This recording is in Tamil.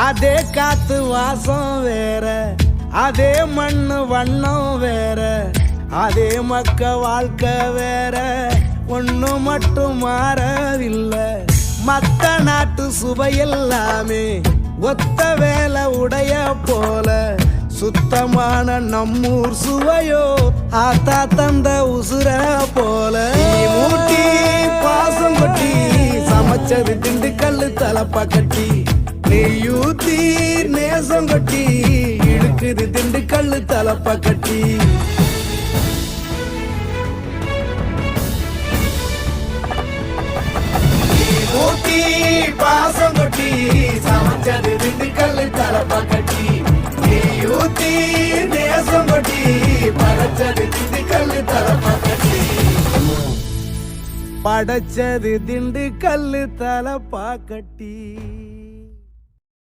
அதே காத்து வாசம் வேற, அதே மண்ணு வண்ணம் வேற, அதே மக்க வாழ்க்கை வேற, ஒண்ணு மட்டும் மாறவில்லை. மத்த நாட்டு சுவையெல்லாமே ஒத்த வேலை உடைய போல, சுத்தமான நம்மூர் சுவையோ ஆத்தா தந்த உசுர போல. மூட்டி பாசம் கொட்டி சமைச்சது திண்டுக்கல்லு தலப்பா கட்டி, நெய்யூத்தி நேசம் கொட்டி இழுக்குது திண்டுக்கல்லு தலப்பா கட்டி. ஊட்டி பாசம் கொட்டி சமைச்சது திண்டுக்கல்லு தலப்பா கட்டி, ஊத்தி நேசம் கொட்டி படைச்சது திண்டுக்கல்லு தலப்பா கட்டி, படைச்சது திண்டுக்கல்லு தலப்பா கட்டி.